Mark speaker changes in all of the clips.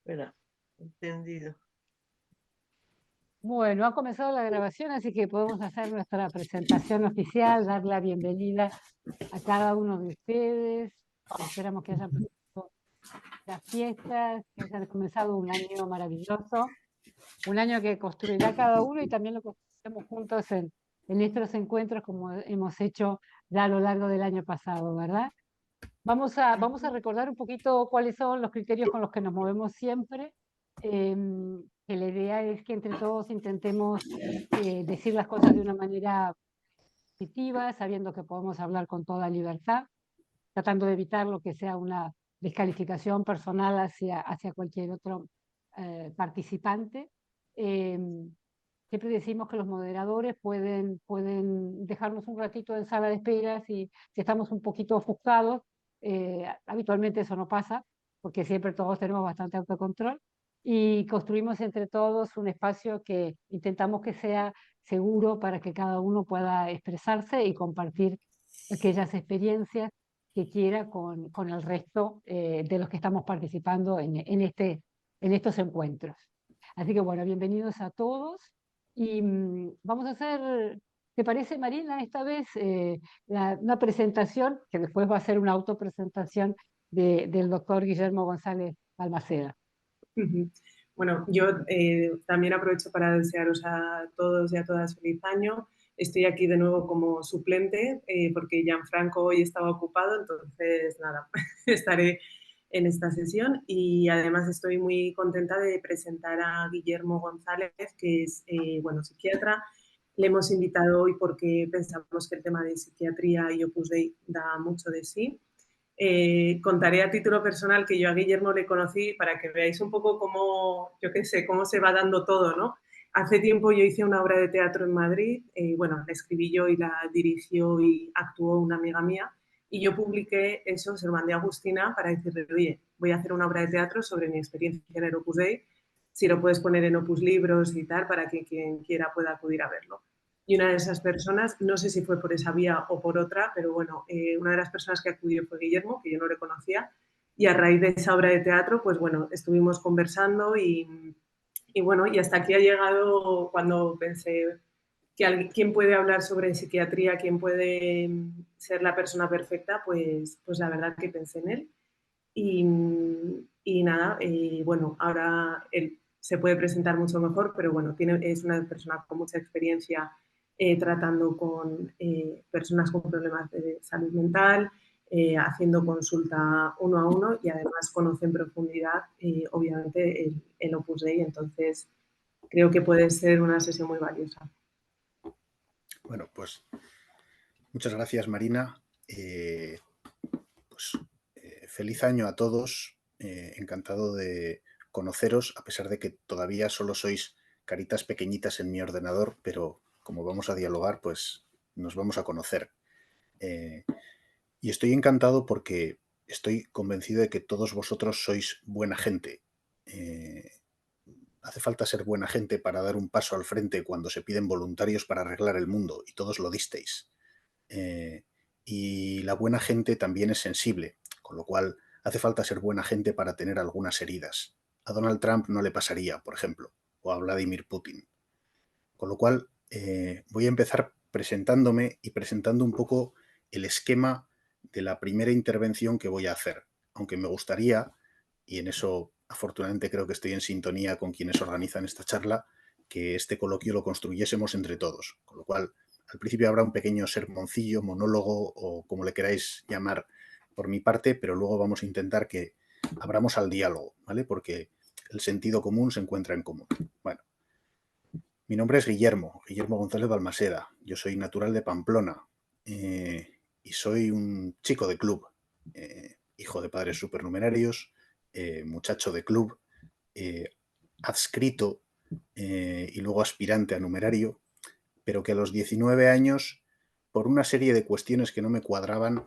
Speaker 1: Espera, entendido.
Speaker 2: Bueno, ha comenzado la grabación, así que podemos hacer nuestra presentación oficial, dar la bienvenida a cada uno de ustedes. Esperamos que hayan pasado las fiestas, que hayan comenzado un año maravilloso, un año que construirá cada uno y también lo construiremos juntos en estos encuentros como hemos hecho ya a lo largo del año pasado, ¿verdad? Vamos a recordar un poquito cuáles son los criterios con los que nos movemos siempre. Que la idea es que entre todos intentemos decir las cosas de una manera positiva, sabiendo que podemos hablar con toda libertad, tratando de evitar lo que sea una descalificación personal hacia cualquier otro participante. Siempre decimos que los moderadores pueden dejarnos un ratito en sala de espera si estamos un poquito ofuscados. Habitualmente eso no pasa, porque siempre todos tenemos bastante autocontrol y construimos entre todos un espacio que intentamos que sea seguro para que cada uno pueda expresarse y compartir aquellas experiencias que quiera con el resto de los que estamos participando en estos encuentros. Así que bueno, bienvenidos a todos y vamos a hacer, ¿te parece, Marina, esta vez una presentación que después va a ser una autopresentación del doctor Guillermo González Balmaceda?
Speaker 3: Bueno, yo también aprovecho para desearos a todos y a todas feliz año. Estoy aquí de nuevo como suplente porque Gianfranco hoy estaba ocupado, entonces nada, estaré en esta sesión y además estoy muy contenta de presentar a Guillermo González, que es bueno, psiquiatra. Le hemos invitado hoy porque pensamos que el tema de psiquiatría y Opus Dei da mucho de sí. Contaré a título personal que yo a Guillermo le conocí para que veáis un poco cómo, yo qué sé, cómo se va dando todo, ¿no? Hace tiempo yo hice una obra de teatro en Madrid, bueno, la escribí yo y la dirigió y actuó una amiga mía, y yo publiqué eso, se lo mandé a Agustina para decirle, oye, voy a hacer una obra de teatro sobre mi experiencia en el Opus Dei, si lo puedes poner en Opus Libros y tal, para que quien quiera pueda acudir a verlo. Y una de esas personas, no sé si fue por esa vía o por otra, pero bueno, una de las personas que acudió fue Guillermo, que yo no le conocía, y a raíz de esa obra de teatro, pues bueno, estuvimos conversando y bueno, y hasta aquí ha llegado cuando pensé que quién puede hablar sobre psiquiatría, quién puede ser la persona perfecta, pues la verdad que pensé en él. Y nada, bueno, ahora él se puede presentar mucho mejor, pero bueno, es una persona con mucha experiencia tratando con personas con problemas de salud mental, haciendo consulta uno a uno y además conoce en profundidad, obviamente, el Opus Dei, entonces creo que puede ser una sesión muy valiosa.
Speaker 4: Bueno, pues muchas gracias, Marina. Feliz año a todos. Encantado de conoceros, a pesar de que todavía solo sois caritas pequeñitas en mi ordenador, pero como vamos a dialogar, pues nos vamos a conocer. Y estoy encantado porque estoy convencido de que todos vosotros sois buena gente. Hace falta ser buena gente para dar un paso al frente cuando se piden voluntarios para arreglar el mundo, y todos lo disteis. Y la buena gente también es sensible, con lo cual hace falta ser buena gente para tener algunas heridas. A Donald Trump no le pasaría, por ejemplo, o a Vladimir Putin. Con lo cual voy a empezar presentándome y presentando un poco el esquema de la primera intervención que voy a hacer, aunque me gustaría, y en eso afortunadamente creo que estoy en sintonía con quienes organizan esta charla, que este coloquio lo construyésemos entre todos, con lo cual al principio habrá un pequeño sermoncillo, monólogo o como le queráis llamar por mi parte, pero luego vamos a intentar que abramos al diálogo, ¿vale? Porque el sentido común se encuentra en común. Bueno, mi nombre es Guillermo González Balmaseda. Yo soy natural de Pamplona y soy un chico de club, hijo de padres supernumerarios, muchacho de club, adscrito y luego aspirante a numerario, pero que a los 19 años, por una serie de cuestiones que no me cuadraban,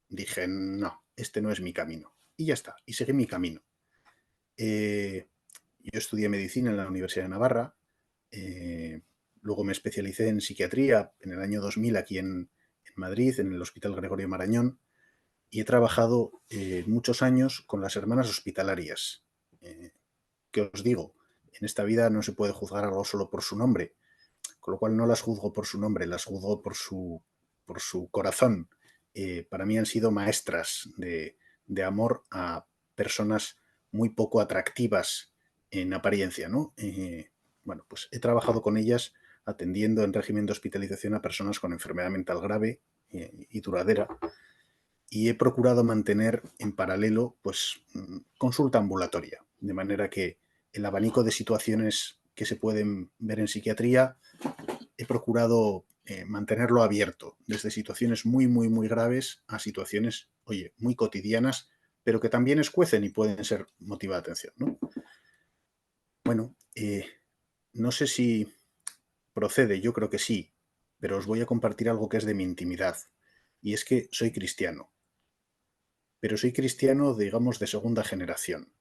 Speaker 4: dije, no, este no es mi camino. Y ya está, y seguí mi camino. Yo estudié medicina en la Universidad de Navarra, luego me especialicé en psiquiatría en el año 2000 aquí en Madrid, en el Hospital Gregorio Marañón, y he trabajado muchos años con las hermanas hospitalarias. ¿Qué os digo? En esta vida no se puede juzgar algo solo por su nombre, con lo cual no las juzgo por su nombre, las juzgo por su corazón. Para mí han sido maestras de amor a personas muy poco atractivas en apariencia, ¿no? Bueno, pues he trabajado con ellas atendiendo en régimen de hospitalización a personas con enfermedad mental grave y duradera, y he procurado mantener en paralelo pues consulta ambulatoria, de manera que el abanico de situaciones que se pueden ver en psiquiatría he procurado mantenerlo abierto, desde situaciones muy, muy, muy graves a situaciones, oye, muy cotidianas, pero que también escuecen y pueden ser motivo de atención, ¿no? Bueno, no sé si procede, yo creo que sí, pero os voy a compartir algo que es de mi intimidad, y es que soy cristiano, pero soy cristiano, digamos, de segunda generación.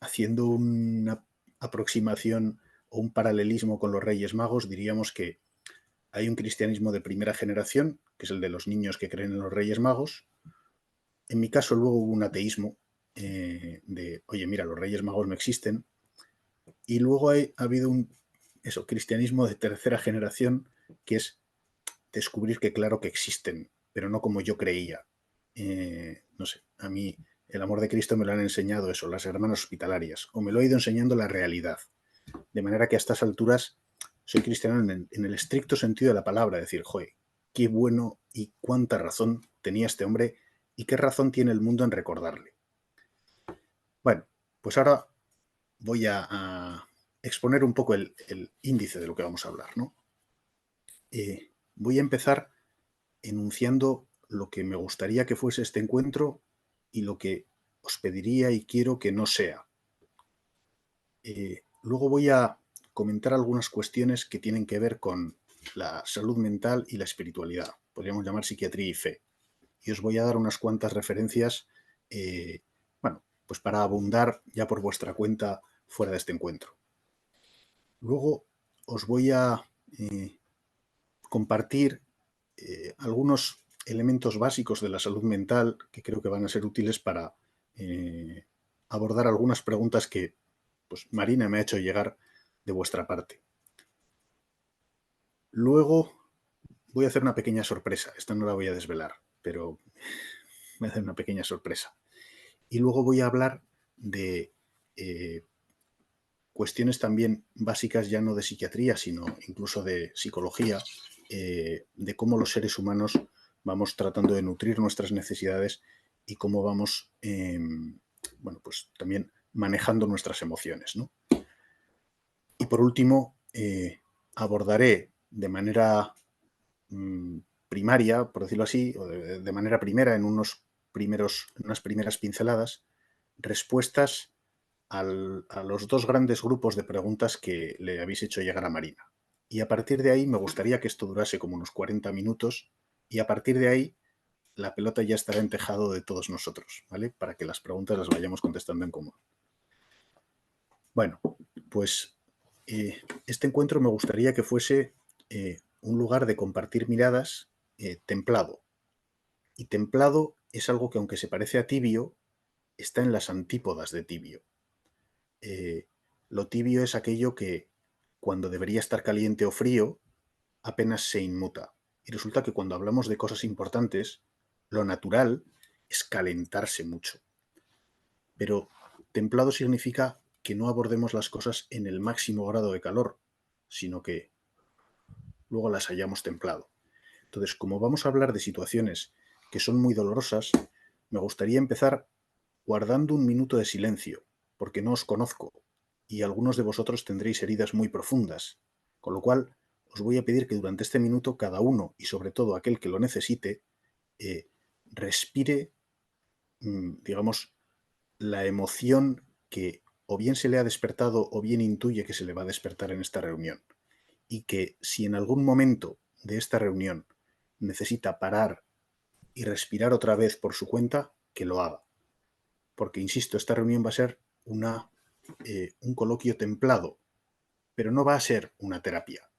Speaker 4: Haciendo una aproximación o un paralelismo con los Reyes Magos, diríamos que hay un cristianismo de primera generación, que es el de los niños que creen en los Reyes Magos. En mi caso luego hubo un ateísmo de, oye, mira, los Reyes Magos no existen. Y luego ha habido un cristianismo de tercera generación, que es descubrir que claro que existen, pero no como yo creía. No sé, a mí el amor de Cristo me lo han enseñado eso, las hermanas hospitalarias, o me lo he ido enseñando la realidad. De manera que a estas alturas soy cristiano en el estricto sentido de la palabra, decir, joder, qué bueno y cuánta razón tenía este hombre y qué razón tiene el mundo en recordarle. Bueno, pues ahora voy a exponer un poco el índice de lo que vamos a hablar, ¿no? Voy a empezar enunciando lo que me gustaría que fuese este encuentro y lo que os pediría y quiero que no sea. Luego voy a comentar algunas cuestiones que tienen que ver con la salud mental y la espiritualidad. Podríamos llamar psiquiatría y fe. Y os voy a dar unas cuantas referencias, bueno, pues para abundar ya por vuestra cuenta fuera de este encuentro. Luego os voy a compartir algunos elementos básicos de la salud mental que creo que van a ser útiles para abordar algunas preguntas que pues Marina me ha hecho llegar de vuestra parte. Luego voy a hacer una pequeña sorpresa. Esta no la voy a desvelar, pero voy a hacer una pequeña sorpresa. Y luego voy a hablar de cuestiones también básicas, ya no de psiquiatría, sino incluso de psicología, de cómo los seres humanos vamos tratando de nutrir nuestras necesidades y cómo vamos, bueno, pues también manejando nuestras emociones, ¿no? Y por último, abordaré de manera primaria, por decirlo así, o de manera primera, en unas primeras pinceladas, respuestas a los dos grandes grupos de preguntas que le habéis hecho llegar a Marina. Y a partir de ahí me gustaría que esto durase como unos 40 minutos y a partir de ahí la pelota ya estará en tejado de todos nosotros, ¿vale? Para que las preguntas las vayamos contestando en común. Bueno, pues este encuentro me gustaría que fuese un lugar de compartir miradas templado. Y templado es algo que, aunque se parece a tibio, está en las antípodas de tibio. Lo tibio es aquello que, cuando debería estar caliente o frío, apenas se inmuta. Y resulta que cuando hablamos de cosas importantes, lo natural es calentarse mucho. Pero templado significa que no abordemos las cosas en el máximo grado de calor, sino que luego las hayamos templado. Entonces, como vamos a hablar de situaciones que son muy dolorosas, me gustaría empezar guardando un minuto de silencio, porque no os conozco y algunos de vosotros tendréis heridas muy profundas, con lo cual os voy a pedir que durante este minuto cada uno, y sobre todo aquel que lo necesite, respire, digamos, la emoción que o bien se le ha despertado o bien intuye que se le va a despertar en esta reunión. Y que si en algún momento de esta reunión necesita parar y respirar otra vez por su cuenta, que lo haga. Porque, insisto, esta reunión va a ser un coloquio templado, pero no va a ser una terapia.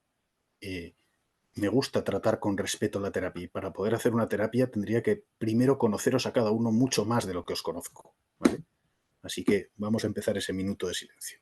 Speaker 4: Me gusta tratar con respeto la terapia y para poder hacer una terapia tendría que primero conoceros a cada uno mucho más de lo que os conozco, ¿vale? Así que vamos a empezar ese minuto de silencio.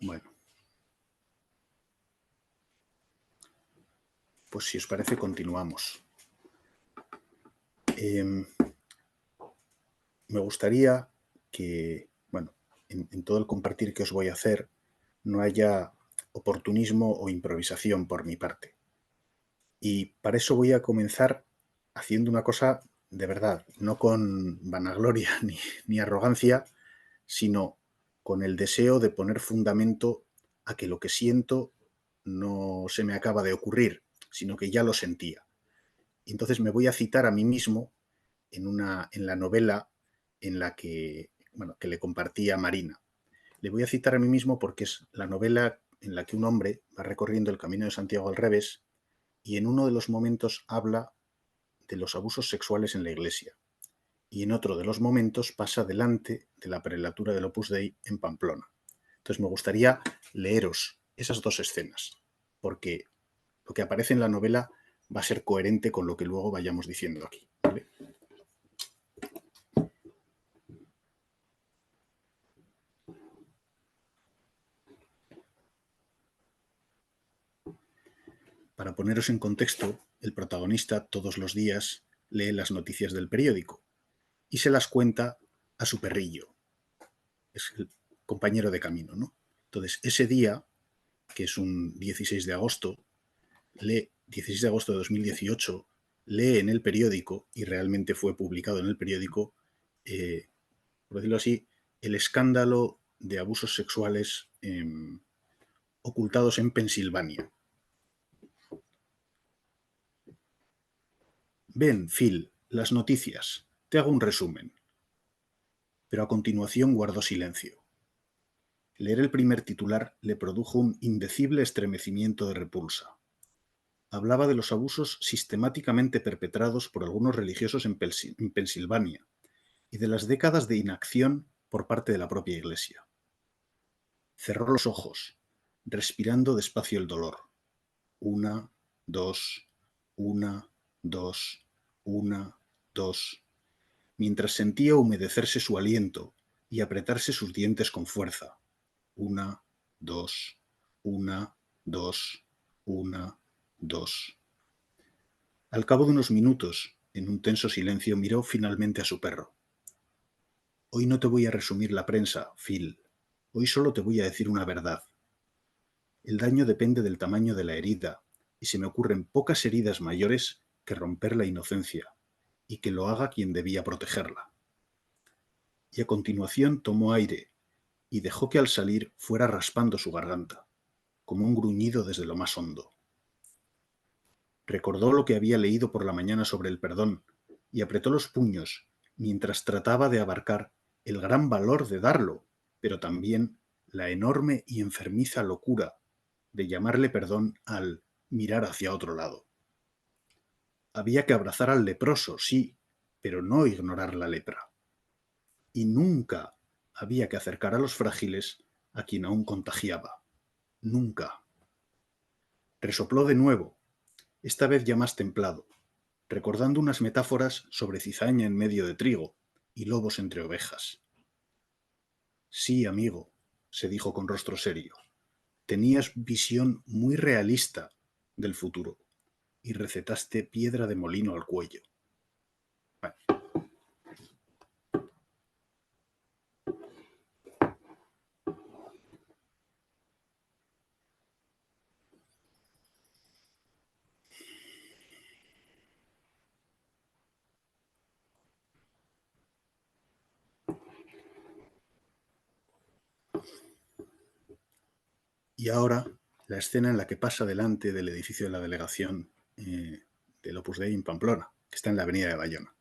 Speaker 4: Bueno, pues si os parece continuamos. Me gustaría que, bueno, en todo el compartir que os voy a hacer, no haya oportunismo o improvisación por mi parte. Y para eso voy a comenzar haciendo una cosa de verdad, no con vanagloria ni arrogancia, sino con el deseo de poner fundamento a que lo que siento no se me acaba de ocurrir, sino que ya lo sentía. Y entonces me voy a citar a mí mismo en la novela en la que le compartí a Marina. Le voy a citar a mí mismo porque es la novela en la que un hombre va recorriendo el Camino de Santiago al revés y en uno de los momentos habla de los abusos sexuales en la Iglesia y en otro de los momentos pasa delante de la prelatura del Opus Dei en Pamplona. Entonces me gustaría leeros esas dos escenas, porque lo que aparece en la novela va a ser coherente con lo que luego vayamos diciendo aquí, ¿vale? Para poneros en contexto, el protagonista todos los días lee las noticias del periódico y se las cuenta a su perrillo. Es el compañero de camino, ¿no? Entonces, ese día, que es un 16 de agosto, 16 de agosto de 2018, lee en el periódico, y realmente fue publicado en el periódico, por decirlo así, el escándalo de abusos sexuales ocultados en Pensilvania. Ven, Phil, las noticias. Te hago un resumen. Pero a continuación guardó silencio. Leer el primer titular le produjo un indecible estremecimiento de repulsa. Hablaba de los abusos sistemáticamente perpetrados por algunos religiosos en Pensilvania y de las décadas de inacción por parte de la propia Iglesia. Cerró los ojos, respirando despacio el dolor. Una, dos, una, dos, una, dos, mientras sentía humedecerse su aliento y apretarse sus dientes con fuerza. Una, dos, una, dos, una, dos. Al cabo de unos minutos, en un tenso silencio, miró finalmente a su perro. Hoy no te voy a resumir la prensa, Phil. Hoy solo te voy a decir una verdad. El daño depende del tamaño de la herida, y se me ocurren pocas heridas mayores que romper la inocencia, y que lo haga quien debía protegerla. Y a continuación tomó aire, y dejó que al salir fuera raspando su garganta, como un gruñido desde lo más hondo. Recordó lo que había leído por la mañana sobre el perdón, y apretó los puños, mientras trataba de abarcar el gran valor de darlo, pero también la enorme y enfermiza locura de llamarle perdón al mirar hacia otro lado. Había que abrazar al leproso, sí, pero no ignorar la lepra. y nunca había que acercar a los frágiles a quien aún contagiaba. Nunca. Resopló de nuevo, esta vez ya más templado, recordando unas metáforas sobre cizaña en medio de trigo y lobos entre ovejas. Sí, amigo, se dijo con rostro serio, tenías visión muy realista del futuro y recetaste piedra de molino al cuello. Bueno. Y ahora, la escena en la que pasa delante del edificio de la delegación del Opus Dei en Pamplona, que está en la avenida de Bayona.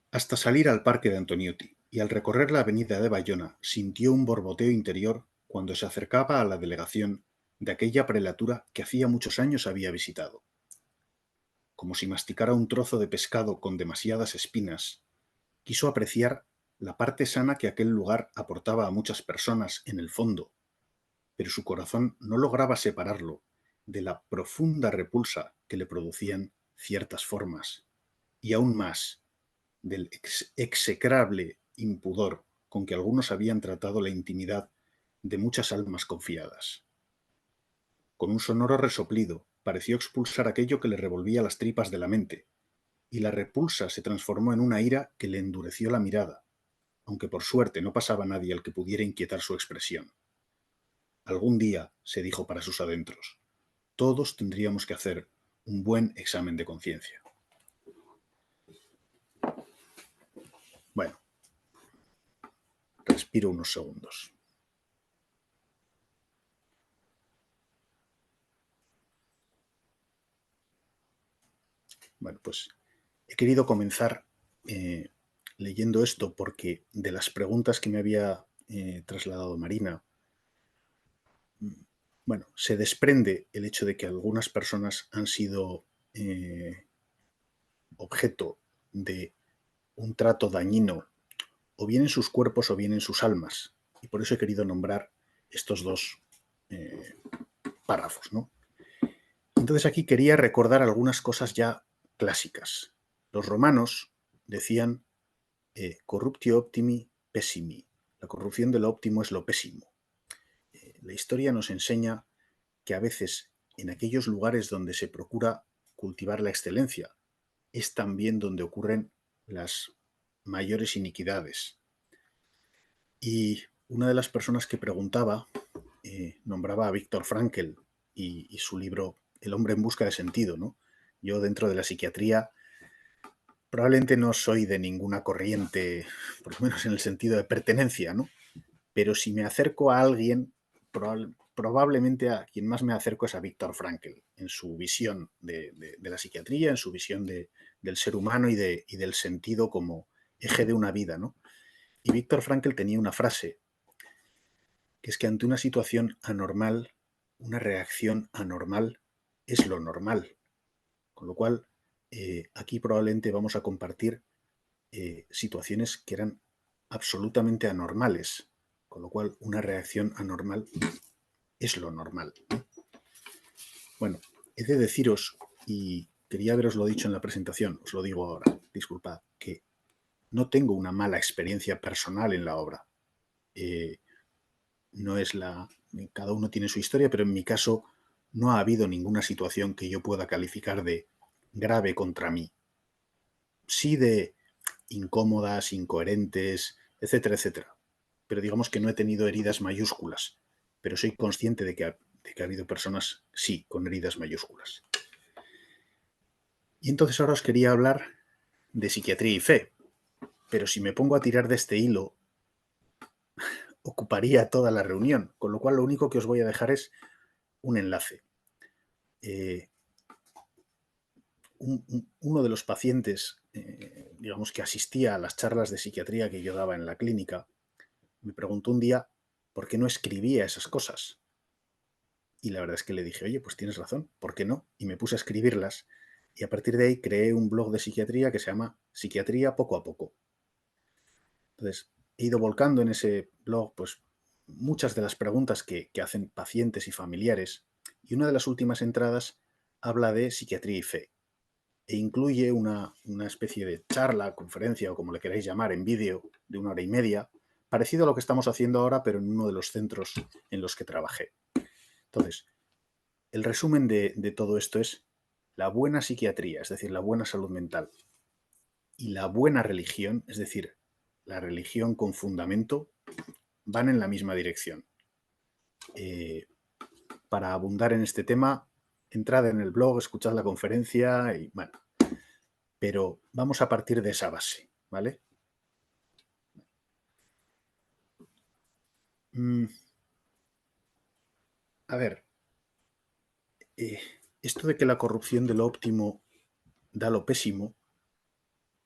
Speaker 4: Hasta salir al parque de Antoniuti, y al recorrer la avenida de Bayona sintió un borboteo interior cuando se acercaba a la delegación de aquella prelatura que hacía muchos años había visitado. Como si masticara un trozo de pescado con demasiadas espinas, quiso apreciar la parte sana que aquel lugar aportaba a muchas personas en el fondo, pero su corazón no lograba separarlo de la profunda repulsa que le producían ciertas formas, y aún más del execrable impudor con que algunos habían tratado la intimidad de muchas almas confiadas. Con un sonoro resoplido, pareció expulsar aquello que le revolvía las tripas de la mente, y la repulsa se transformó en una ira que le endureció la mirada, aunque por suerte no pasaba nadie al que pudiera inquietar su expresión. Algún día, se dijo para sus adentros, todos tendríamos que hacer un buen examen de conciencia. Bueno, respiro unos segundos. Bueno, pues he querido comenzar leyendo esto porque de las preguntas que me había trasladado Marina, bueno, se desprende el hecho de que algunas personas han sido objeto de un trato dañino, o bien en sus cuerpos o bien en sus almas. Y por eso he querido nombrar estos dos párrafos, ¿no? Entonces aquí quería recordar algunas cosas ya clásicas. Los romanos decían corruptio optimi pessimi. La corrupción de lo óptimo es lo pésimo. La historia nos enseña que a veces en aquellos lugares donde se procura cultivar la excelencia es también donde ocurren las mayores iniquidades. Y una de las personas que preguntaba nombraba a Viktor Frankl y su libro El hombre en busca de sentido, ¿no? Yo dentro de la psiquiatría probablemente no soy de ninguna corriente, por lo menos en el sentido de pertenencia, ¿no? Pero si me acerco a alguien, probablemente a quien más me acerco es a Viktor Frankl, en su visión de la psiquiatría, en su visión del ser humano y del sentido como eje de una vida, ¿no? Y Viktor Frankl tenía una frase, que es que ante una situación anormal, una reacción anormal es lo normal. Con lo cual, aquí probablemente vamos a compartir situaciones que eran absolutamente anormales, con lo cual una reacción anormal es lo normal. Bueno, he de deciros, y quería haberoslo dicho en la presentación, os lo digo ahora, disculpad, que no tengo una mala experiencia personal en la obra. No es cada uno tiene su historia, pero en mi caso no ha habido ninguna situación que yo pueda calificar de grave contra mí. Sí de incómodas, incoherentes, etcétera, etcétera. Pero digamos que no he tenido heridas mayúsculas, pero soy consciente de que ha habido personas, sí, con heridas mayúsculas. Y entonces ahora os quería hablar de psiquiatría y fe, pero si me pongo a tirar de este hilo, ocuparía toda la reunión, con lo cual lo único que os voy a dejar es un enlace. Uno de los pacientes, digamos, que asistía a las charlas de psiquiatría que yo daba en la clínica, me preguntó un día por qué no escribía esas cosas. Y la verdad es que le dije, oye, pues tienes razón, ¿por qué no? Y me puse a escribirlas. Y a partir de ahí creé un blog de psiquiatría que se llama Psiquiatría Poco a Poco. Entonces, he ido volcando en ese blog pues, muchas de las preguntas que hacen pacientes y familiares, y una de las últimas entradas habla de psiquiatría y fe, e incluye una especie de charla, conferencia o como le queráis llamar, en vídeo de 1 hora y media, parecido a lo que estamos haciendo ahora, pero en uno de los centros en los que trabajé. Entonces, el resumen de todo esto es la buena psiquiatría, es decir, la buena salud mental, y la buena religión, es decir, la religión con fundamento, van en la misma dirección. Para abundar en este tema, entrad en el blog, escuchad la conferencia y bueno, pero vamos a partir de esa base, ¿vale? A ver, esto de que la corrupción de lo óptimo da lo pésimo,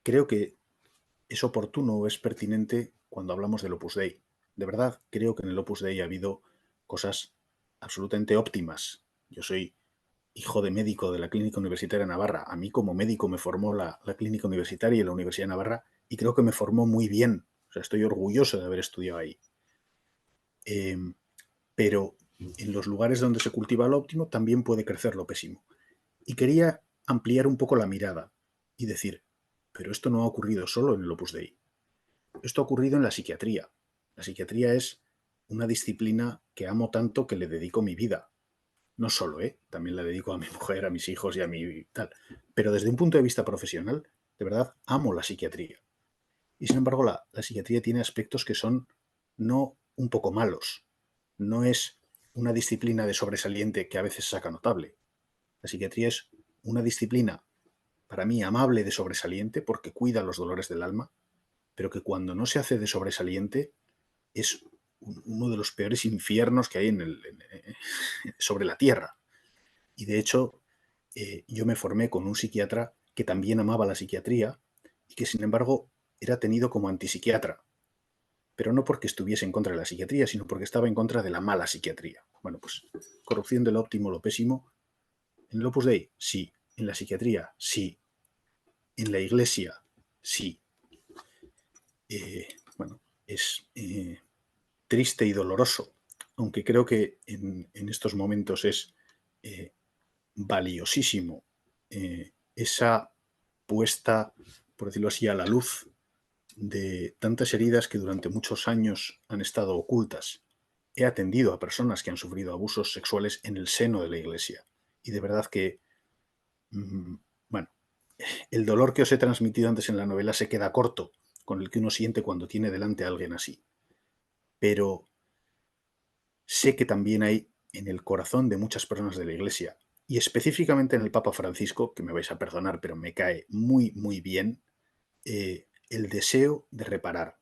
Speaker 4: creo que es oportuno o es pertinente cuando hablamos del Opus Dei. De verdad, creo que en el Opus Dei ha habido cosas absolutamente óptimas. Yo soy hijo de médico de la Clínica Universitaria de Navarra. A mí como médico me formó la Clínica Universitaria y la Universidad de Navarra y creo que me formó muy bien. O sea, estoy orgulloso de haber estudiado ahí. Pero en los lugares donde se cultiva lo óptimo también puede crecer lo pésimo. Y quería ampliar un poco la mirada y decir, pero esto no ha ocurrido solo en el Opus Dei. Esto ha ocurrido en la psiquiatría. La psiquiatría es una disciplina que amo tanto que le dedico mi vida. No solo, también la dedico a mi mujer, a mis hijos y a mi tal. Pero desde un punto de vista profesional, de verdad, amo la psiquiatría. Y sin embargo, la psiquiatría tiene aspectos que son no un poco malos. No es una disciplina de sobresaliente que a veces saca notable. La psiquiatría es una disciplina, para mí, amable de sobresaliente porque cuida los dolores del alma, pero que cuando no se hace de sobresaliente es uno de los peores infiernos que hay sobre la tierra. Y de hecho, yo me formé con un psiquiatra que también amaba la psiquiatría y que sin embargo era tenido como antipsiquiatra, pero no porque estuviese en contra de la psiquiatría, sino porque estaba en contra de la mala psiquiatría. Bueno, pues corrupción de lo óptimo, lo pésimo. En el Opus Dei, sí. En la psiquiatría, sí. En la iglesia, sí. Bueno, es triste y doloroso, aunque creo que en estos momentos es valiosísimo esa puesta, por decirlo así, a la luz de tantas heridas que durante muchos años han estado ocultas. He atendido a personas que han sufrido abusos sexuales en el seno de la Iglesia y de verdad que, bueno, el dolor que os he transmitido antes en la novela se queda corto con el que uno siente cuando tiene delante a alguien así. Pero sé que también hay en el corazón de muchas personas de la Iglesia, y específicamente en el Papa Francisco, que me vais a perdonar, pero me cae muy, muy bien, el deseo de reparar.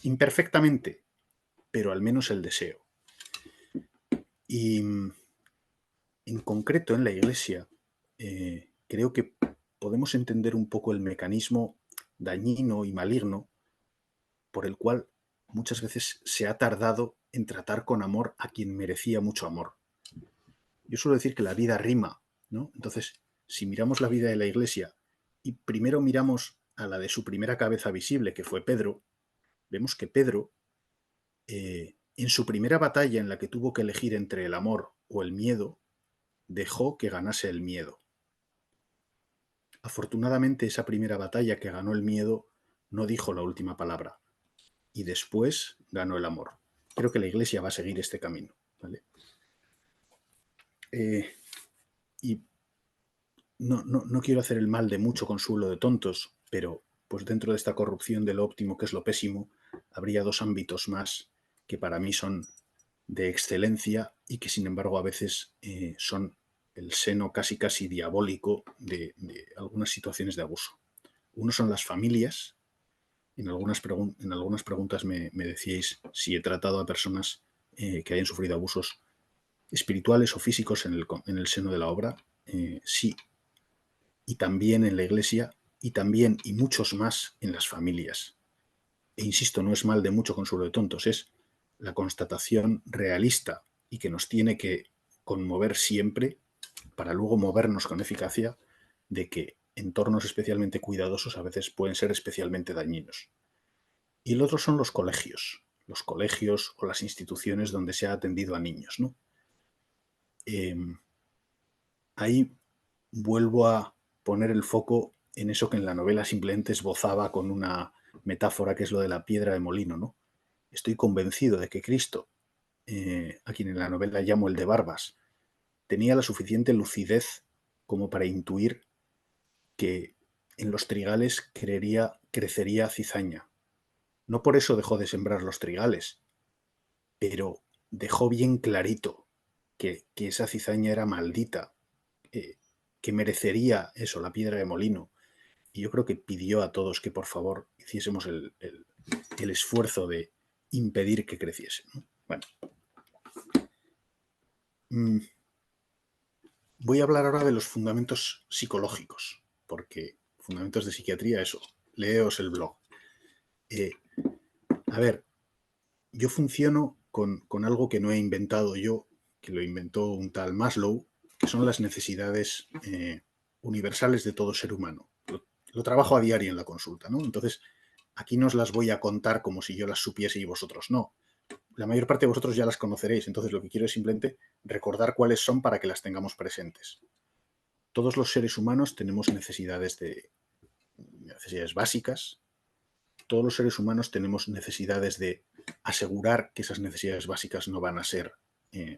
Speaker 4: Imperfectamente, pero al menos el deseo. Y en concreto en la Iglesia, creo que podemos entender un poco el mecanismo dañino y maligno por el cual muchas veces se ha tardado en tratar con amor a quien merecía mucho amor. Yo suelo decir que la vida rima, ¿no? Entonces, si miramos la vida de la Iglesia y primero miramos a la de su primera cabeza visible, que fue Pedro, vemos que Pedro, en su primera batalla en la que tuvo que elegir entre el amor o el miedo, dejó que ganase el miedo. Afortunadamente, esa primera batalla que ganó el miedo no dijo la última palabra y después ganó el amor. Creo que la Iglesia va a seguir este camino, ¿vale? Y no quiero hacer el mal de mucho consuelo de tontos, pero pues dentro de esta corrupción de lo óptimo, que es lo pésimo, habría dos ámbitos más que para mí son de excelencia y que sin embargo a veces son el seno casi diabólico de algunas situaciones de abuso. Uno son las familias. En algunas preguntas me decíais si he tratado a personas que hayan sufrido abusos espirituales o físicos en el seno de la obra. Sí, y también en la Iglesia, y también, y muchos más, en las familias. E insisto, no es mal de mucho consuelo de tontos, es la constatación realista y que nos tiene que conmover siempre para luego movernos con eficacia de que entornos especialmente cuidadosos a veces pueden ser especialmente dañinos. Y el otro son los colegios o las instituciones donde se ha atendido a niños, ¿no? Ahí vuelvo a poner el foco en eso que en la novela simplemente esbozaba con una metáfora que es lo de la piedra de molino, ¿no? Estoy convencido de que Cristo, a quien en la novela llamo el de barbas, tenía la suficiente lucidez como para intuir que en los trigales crecería cizaña. No por eso dejó de sembrar los trigales, pero dejó bien clarito que esa cizaña era maldita, que merecería eso, la piedra de molino. Y yo creo que pidió a todos que por favor hiciésemos el esfuerzo de impedir que creciese, ¿no? Bueno. Voy a hablar ahora de los fundamentos psicológicos, porque fundamentos de psiquiatría, eso, leeos el blog. A ver, yo funciono con algo que no he inventado yo, que lo inventó un tal Maslow, que son las necesidades universales de todo ser humano. Lo trabajo a diario en la consulta, ¿no? Entonces, aquí no os las voy a contar como si yo las supiese y vosotros no. La mayor parte de vosotros ya las conoceréis, entonces lo que quiero es simplemente recordar cuáles son para que las tengamos presentes. Todos los seres humanos tenemos necesidades básicas. Todos los seres humanos tenemos necesidades de asegurar que esas necesidades básicas no van a ser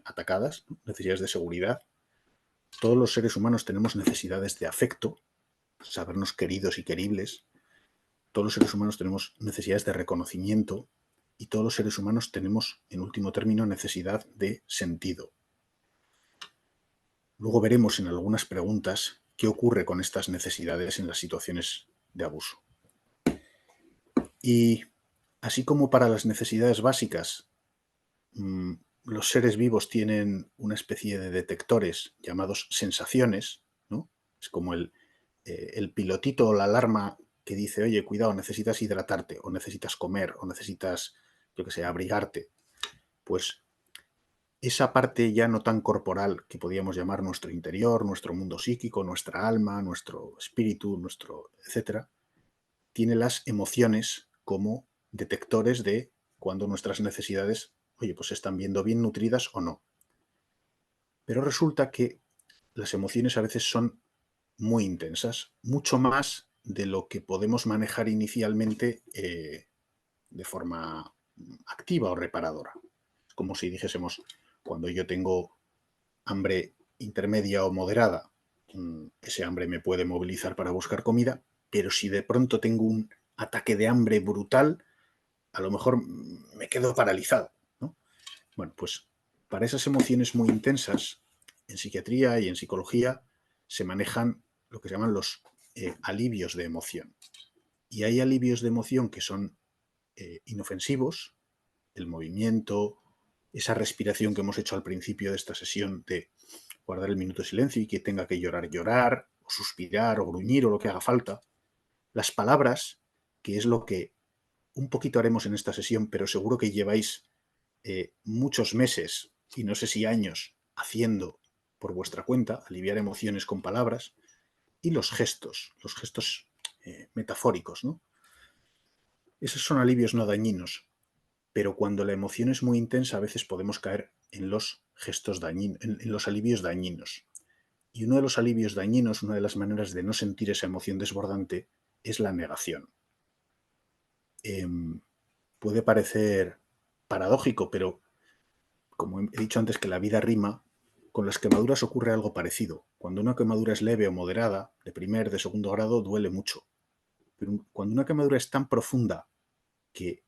Speaker 4: atacadas, ¿no? Necesidades de seguridad. Todos los seres humanos tenemos necesidades de afecto, sabernos queridos y queribles. Todos los seres humanos tenemos necesidades de reconocimiento y todos los seres humanos tenemos, en último término, necesidad de sentido. Luego veremos en algunas preguntas qué ocurre con estas necesidades en las situaciones de abuso. Y así como para las necesidades básicas, los seres vivos tienen una especie de detectores llamados sensaciones, ¿no? Es como el pilotito o la alarma que dice, oye, cuidado, necesitas hidratarte, o necesitas comer, o necesitas, yo qué sé, abrigarte. Pues esa parte ya no tan corporal que podríamos llamar nuestro interior, nuestro mundo psíquico, nuestra alma, nuestro espíritu, etcétera, tiene las emociones como detectores de cuando nuestras necesidades, oye, pues se están viendo bien nutridas o no. Pero resulta que las emociones a veces son muy intensas, mucho más de lo que podemos manejar inicialmente de forma activa o reparadora. Es como si dijésemos, cuando yo tengo hambre intermedia o moderada, ese hambre me puede movilizar para buscar comida, pero si de pronto tengo un ataque de hambre brutal, a lo mejor me quedo paralizado, ¿no? Bueno, pues para esas emociones muy intensas, en psiquiatría y en psicología se manejan lo que se llaman los alivios de emoción. Y hay alivios de emoción que son inofensivos, el movimiento, esa respiración que hemos hecho al principio de esta sesión de guardar el minuto de silencio y que tenga que llorar, llorar, o suspirar, o gruñir, o lo que haga falta. Las palabras, que es lo que un poquito haremos en esta sesión, pero seguro que lleváis muchos meses, y no sé si años, haciendo por vuestra cuenta, aliviar emociones con palabras, y los gestos metafóricos, ¿no? Esos son alivios no dañinos, pero cuando la emoción es muy intensa a veces podemos caer en los gestos dañinos, en los alivios dañinos. Y uno de los alivios dañinos, una de las maneras de no sentir esa emoción desbordante, es la negación. Puede parecer paradójico, pero como he dicho antes que la vida rima, con las quemaduras ocurre algo parecido. Cuando una quemadura es leve o moderada, de primer, de segundo grado, duele mucho. Pero cuando una quemadura es tan profunda que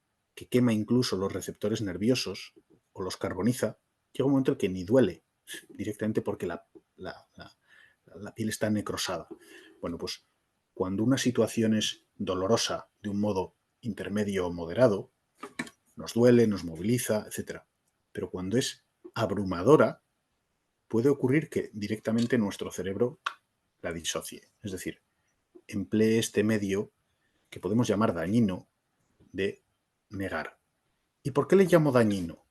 Speaker 4: quema incluso los receptores nerviosos o los carboniza, llega un momento en que ni duele, directamente porque la piel está necrosada. Bueno, pues cuando una situación es dolorosa de un modo intermedio o moderado, nos duele, nos moviliza, etc. Pero cuando es abrumadora, puede ocurrir que directamente nuestro cerebro la disocie. Es decir, emplee este medio que podemos llamar dañino de negar. ¿Y por qué le llamo dañino?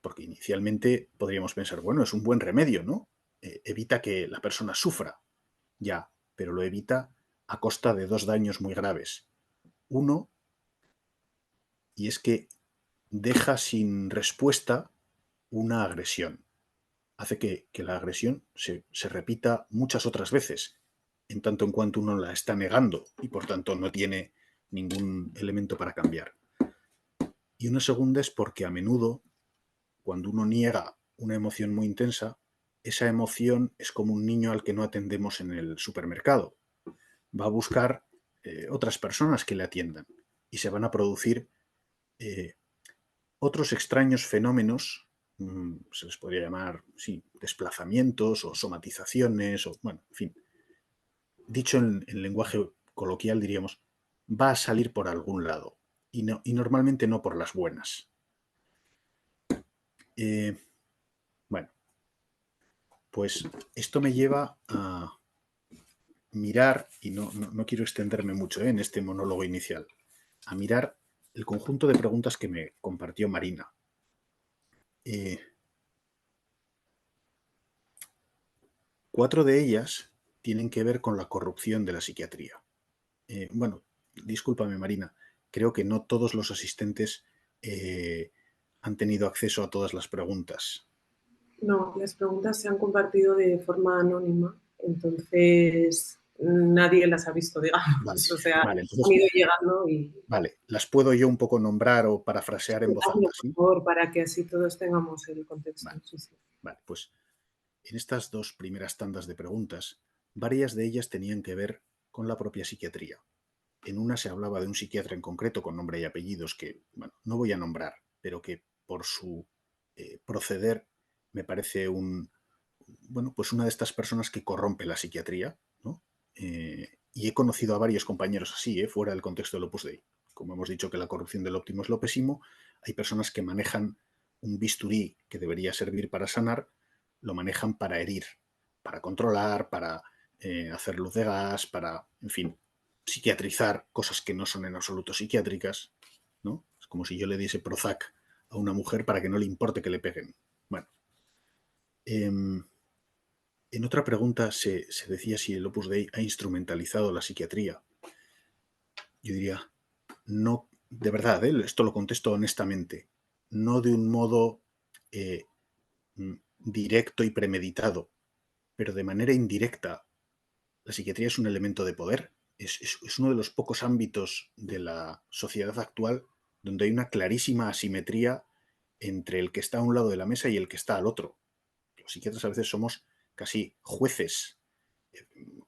Speaker 4: Porque inicialmente podríamos pensar, bueno, es un buen remedio, ¿no? evita que la persona sufra, ya, pero lo evita a costa de dos daños muy graves. Uno, y es que deja sin respuesta una agresión. Hace que la agresión se repita muchas otras veces, en tanto en cuanto uno la está negando y por tanto no tiene ningún elemento para cambiar. Y una segunda es porque a menudo, cuando uno niega una emoción muy intensa, esa emoción es como un niño al que no atendemos en el supermercado. Va a buscar otras personas que le atiendan y se van a producir otros extraños fenómenos, se les podría llamar, sí, desplazamientos o somatizaciones, o bueno, en fin. Dicho en lenguaje coloquial, diríamos, va a salir por algún lado y normalmente no por las buenas. Bueno, pues esto me lleva a mirar, y no quiero extenderme mucho en este monólogo inicial, a mirar el conjunto de preguntas que me compartió Marina. 4 de ellas tienen que ver con la corrupción de la psiquiatría. Bueno, discúlpame, Marina, creo que no todos los asistentes han tenido acceso a todas las preguntas.
Speaker 3: No, las preguntas se han compartido de forma anónima, entonces nadie las ha visto, digamos.
Speaker 4: Vale,
Speaker 3: o sea,
Speaker 4: vale, entonces,
Speaker 3: han ido llegando y...
Speaker 4: Vale, las puedo yo un poco nombrar o parafrasear en voz alta, ¿sí?
Speaker 3: Por favor, para que así todos tengamos el contexto.
Speaker 4: Vale,
Speaker 3: Sí, sí.
Speaker 4: vale, pues en estas dos primeras tandas de preguntas, varias de ellas tenían que ver con la propia psiquiatría. En una se hablaba de un psiquiatra en concreto con nombre y apellidos que, bueno, no voy a nombrar, pero que por su proceder me parece pues una de estas personas que corrompe la psiquiatría, ¿no? Y he conocido a varios compañeros así, fuera del contexto del Opus Dei. Como hemos dicho que la corrupción del óptimo es lo pésimo, hay personas que manejan un bisturí que debería servir para sanar, lo manejan para herir, para controlar, para hacer luz de gas, para, en fin, psiquiatrizar cosas que no son en absoluto psiquiátricas, ¿no? Es como si yo le diese Prozac a una mujer para que no le importe que le peguen. Bueno. En otra pregunta se decía si el Opus Dei ha instrumentalizado la psiquiatría. Yo diría, no, de verdad, esto lo contesto honestamente, no de un modo directo y premeditado, pero de manera indirecta. La psiquiatría es un elemento de poder, es uno de los pocos ámbitos de la sociedad actual donde hay una clarísima asimetría entre el que está a un lado de la mesa y el que está al otro. Los psiquiatras a veces somos casi jueces,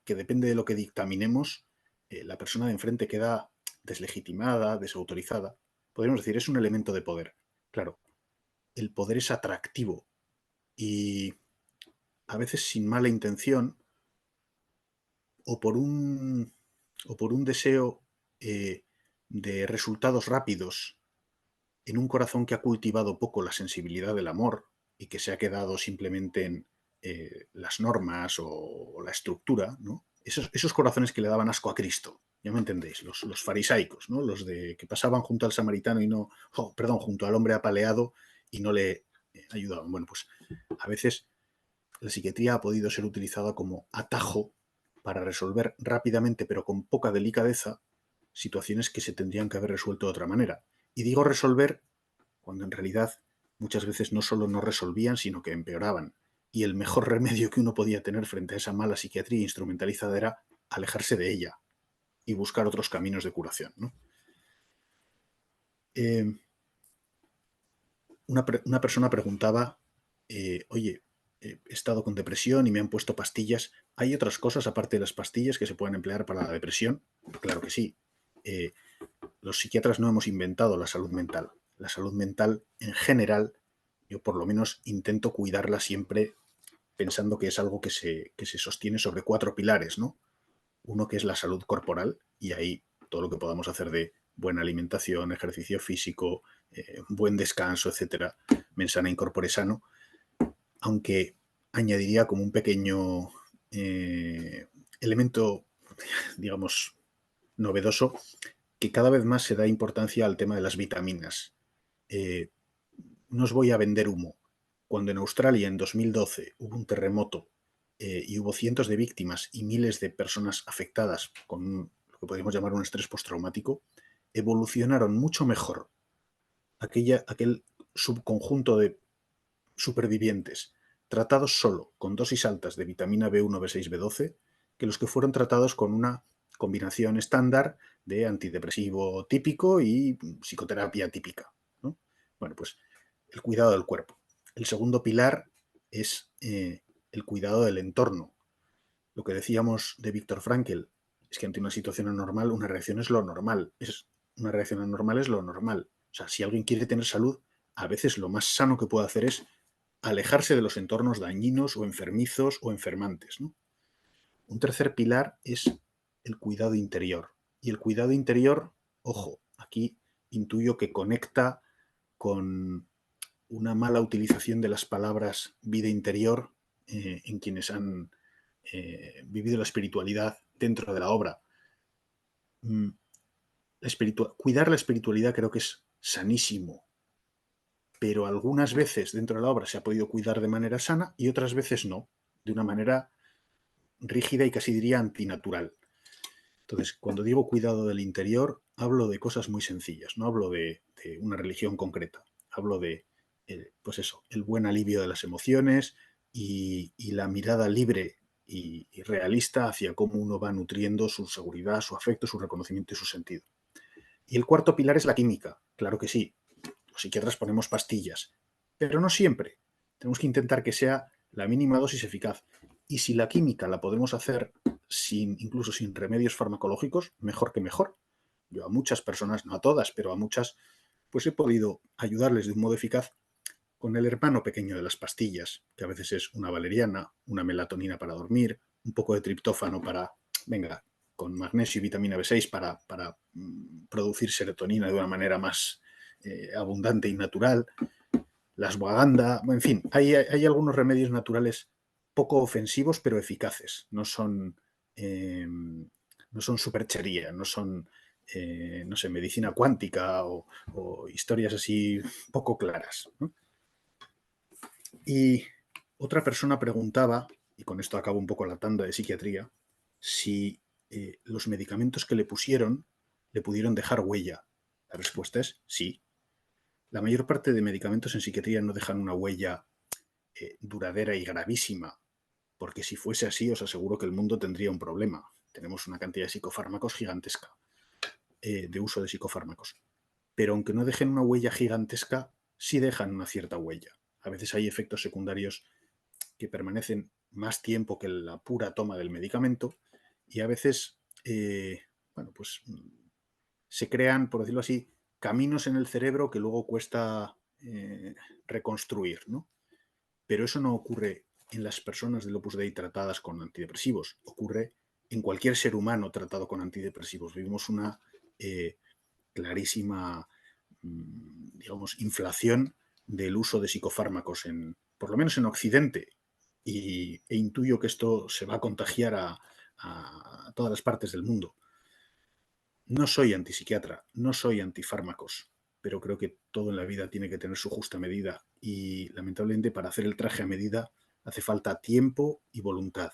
Speaker 4: que depende de lo que dictaminemos, la persona de enfrente queda deslegitimada, desautorizada. Podríamos decir, es un elemento de poder. Claro, el poder es atractivo y a veces sin mala intención o por un deseo de resultados rápidos en un corazón que ha cultivado poco la sensibilidad del amor y que se ha quedado simplemente en las normas o la estructura, ¿no? Esos corazones que le daban asco a Cristo, ya me entendéis, los farisaicos, ¿no? Los que pasaban junto al samaritano y no, junto al hombre apaleado y no le ayudaban. Bueno, pues a veces la psiquiatría ha podido ser utilizada como atajo para resolver rápidamente, pero con poca delicadeza, situaciones que se tendrían que haber resuelto de otra manera. Y digo resolver cuando en realidad muchas veces no solo no resolvían, sino que empeoraban. Y el mejor remedio que uno podía tener frente a esa mala psiquiatría instrumentalizada era alejarse de ella y buscar otros caminos de curación, ¿no? Una persona preguntaba, oye, he estado con depresión y me han puesto pastillas. ¿Hay otras cosas aparte de las pastillas que se pueden emplear para la depresión? Claro que sí. Los psiquiatras no hemos inventado la salud mental. La salud mental, en general, yo por lo menos intento cuidarla siempre pensando que es algo que se sostiene sobre 4 pilares, ¿no? Uno que es la salud corporal, y ahí todo lo que podamos hacer de buena alimentación, ejercicio físico, buen descanso, etcétera, mens sana in corpore sano, aunque añadiría como un pequeño elemento, digamos, novedoso, que cada vez más se da importancia al tema de las vitaminas. No os voy a vender humo. Cuando en Australia en 2012 hubo un terremoto y hubo cientos de víctimas y miles de personas afectadas con lo que podríamos llamar un estrés postraumático, evolucionaron mucho mejor aquel subconjunto de supervivientes tratados solo con dosis altas de vitamina B1, B6, B12 que los que fueron tratados con una combinación estándar de antidepresivo típico y psicoterapia típica, ¿no? Bueno, pues el cuidado del cuerpo. El segundo pilar es el cuidado del entorno. Lo que decíamos de Viktor Frankl es que ante una situación anormal, una reacción es lo normal. Una reacción anormal es lo normal. O sea, si alguien quiere tener salud, a veces lo más sano que puede hacer es alejarse de los entornos dañinos o enfermizos o enfermantes, ¿no? Un tercer pilar es el cuidado interior. Y el cuidado interior, ojo, aquí intuyo que conecta con una mala utilización de las palabras vida interior en quienes han vivido la espiritualidad dentro de la obra. Cuidar la espiritualidad creo que es sanísimo, pero algunas veces dentro de la obra se ha podido cuidar de manera sana y otras veces no, de una manera rígida y casi diría antinatural. Entonces, cuando digo cuidado del interior, hablo de cosas muy sencillas, no hablo de una religión concreta, hablo de, pues eso, el buen alivio de las emociones y la mirada libre y realista hacia cómo uno va nutriendo su seguridad, su afecto, su reconocimiento y su sentido. Y el cuarto pilar es la química, claro que sí. Los psiquiatras ponemos pastillas, pero no siempre. Tenemos que intentar que sea la mínima dosis eficaz. Y si la química la podemos hacer incluso sin remedios farmacológicos, mejor que mejor. Yo a muchas personas, no a todas, pero a muchas, pues he podido ayudarles de un modo eficaz con el hermano pequeño de las pastillas, que a veces es una valeriana, una melatonina para dormir, un poco de triptófano para, venga, con magnesio y vitamina B6 para producir serotonina de una manera más abundante y natural, la ashwagandha, en fin, hay algunos remedios naturales poco ofensivos pero eficaces, no son superchería, no son no sé, medicina cuántica o historias así poco claras, ¿no? Y otra persona preguntaba, y con esto acabo un poco la tanda de psiquiatría, si los medicamentos que le pusieron le pudieron dejar huella. La respuesta es sí. La mayor parte de medicamentos en psiquiatría no dejan una huella duradera y gravísima, porque si fuese así os aseguro que el mundo tendría un problema. Tenemos una cantidad de psicofármacos gigantesca, de uso de psicofármacos. Pero aunque no dejen una huella gigantesca, sí dejan una cierta huella. A veces hay efectos secundarios que permanecen más tiempo que la pura toma del medicamento y a veces, bueno, pues se crean, por decirlo así, caminos en el cerebro que luego cuesta reconstruir, ¿no? Pero eso no ocurre en las personas del Opus Dei tratadas con antidepresivos, ocurre en cualquier ser humano tratado con antidepresivos. Vivimos una clarísima, digamos, inflación del uso de psicofármacos, por lo menos en Occidente, e intuyo que esto se va a contagiar a todas las partes del mundo. No soy antipsiquiatra, no soy antifármacos, pero creo que todo en la vida tiene que tener su justa medida y lamentablemente para hacer el traje a medida hace falta tiempo y voluntad.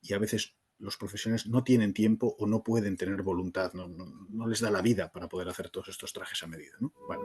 Speaker 4: Y a veces los profesionales no tienen tiempo o no pueden tener voluntad, no les da la vida para poder hacer todos estos trajes a medida, ¿no? Bueno.